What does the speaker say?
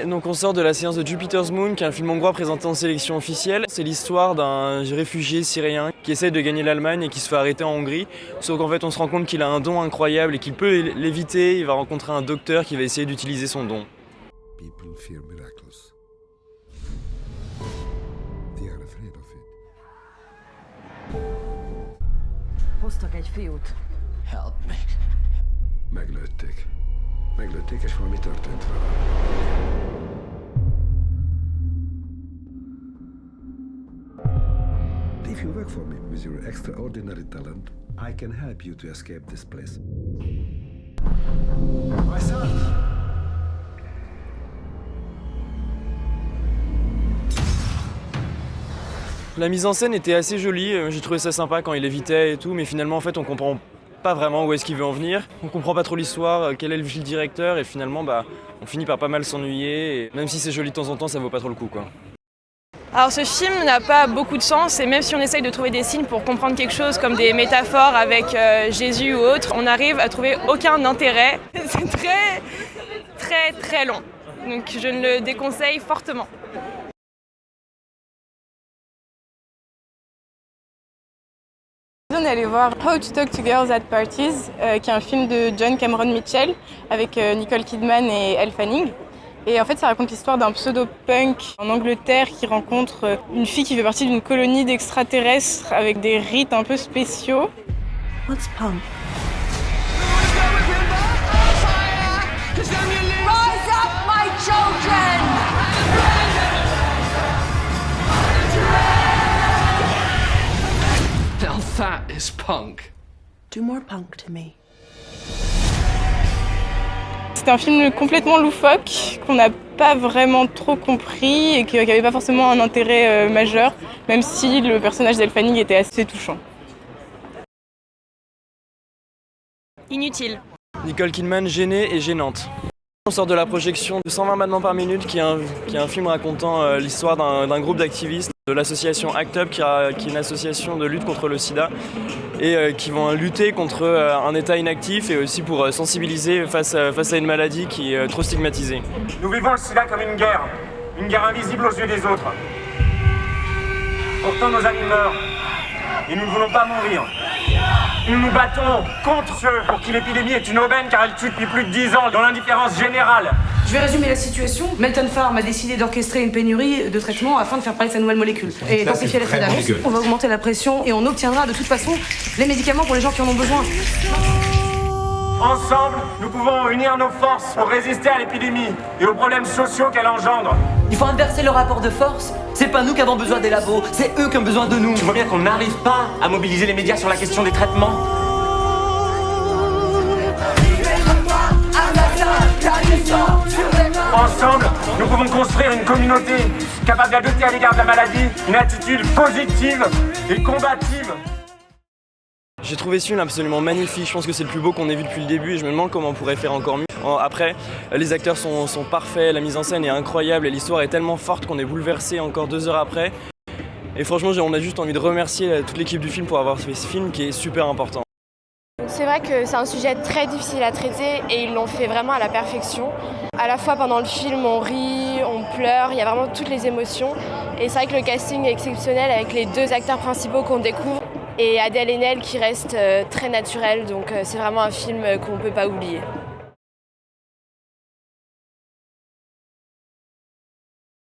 Donc on sort de la séance de Jupiter's Moon, qui est un film hongrois présenté en sélection officielle. C'est l'histoire d'un réfugié syrien qui essaie de gagner l'Allemagne et qui se fait arrêter en Hongrie. Sauf qu'en fait on se rend compte qu'il a un don incroyable et qu'il peut l'éviter. Il va rencontrer un docteur qui va essayer d'utiliser son don. People fear miracles. They are afraid of it. Hoztak egy fiút. Help me. Meglőtték. Meglőtték, és valami történt vele. If you work for me with your extraordinary talent, I can help you to escape this place. My son! La mise en scène était assez jolie, j'ai trouvé ça sympa quand il évitait et tout, mais finalement en fait on comprend pas vraiment où est-ce qu'il veut en venir. On comprend pas trop l'histoire, quel est le fil directeur, et finalement on finit par pas mal s'ennuyer, et même si c'est joli de temps en temps, ça vaut pas trop le coup quoi. Alors ce film n'a pas beaucoup de sens, et même si on essaye de trouver des signes pour comprendre quelque chose comme des métaphores avec Jésus ou autre, on n'arrive à trouver aucun intérêt. C'est très long, donc je ne le déconseille fortement. On est allé voir How to Talk to Girls at Parties, qui est un film de John Cameron Mitchell avec Nicole Kidman et Elle Fanning. Et en fait, ça raconte l'histoire d'un pseudo-punk en Angleterre qui rencontre une fille qui fait partie d'une colonie d'extraterrestres avec des rites un peu spéciaux. What's punk? Rise up, my children! Now that is punk. Do more punk to me. C'était un film complètement loufoque, qu'on n'a pas vraiment trop compris et qui n'avait pas forcément un intérêt majeur, même si le personnage d'Elle Fanning était assez touchant. Inutile. Nicole Kidman gênée et gênante. On sort de la projection de 120 battements par minute, qui est un film racontant l'histoire d'un groupe d'activistes de l'association ACT UP, qui est une association de lutte contre le sida, et qui vont lutter contre un état inactif et aussi pour sensibiliser face à une maladie qui est trop stigmatisée. Nous vivons le sida comme une guerre invisible aux yeux des autres. Pourtant nos amis meurent, et nous ne voulons pas mourir. Nous nous battons contre ceux pour qui l'épidémie est une aubaine, car elle tue depuis plus de 10 ans dans l'indifférence générale. Je vais résumer la situation. Melton Pharm a décidé d'orchestrer une pénurie de traitements afin de faire parler de sa nouvelle molécule. Et densifier l'effet d'annonce, on va augmenter la pression et on obtiendra de toute façon les médicaments pour les gens qui en ont besoin. Ensemble, nous pouvons unir nos forces pour résister à l'épidémie et aux problèmes sociaux qu'elle engendre. Il faut inverser le rapport de force. C'est pas nous qui avons besoin des labos, c'est eux qui ont besoin de nous. Tu vois bien qu'on n'arrive pas à mobiliser les médias sur la question des traitements. Ensemble, nous pouvons construire une communauté capable d'adopter à l'égard de la maladie une attitude positive et combative. J'ai trouvé ce film absolument magnifique, je pense que c'est le plus beau qu'on ait vu depuis le début et je me demande comment on pourrait faire encore mieux. Après, les acteurs sont parfaits, la mise en scène est incroyable et l'histoire est tellement forte qu'on est bouleversé encore 2 heures après. Et franchement, on a juste envie de remercier toute l'équipe du film pour avoir fait ce film qui est super important. C'est vrai que c'est un sujet très difficile à traiter et ils l'ont fait vraiment à la perfection. À la fois pendant le film, on rit, on pleure, il y a vraiment toutes les émotions. Et c'est vrai que le casting est exceptionnel avec les 2 acteurs principaux qu'on découvre et Adèle Haenel qui reste très naturelle, donc c'est vraiment un film qu'on ne peut pas oublier.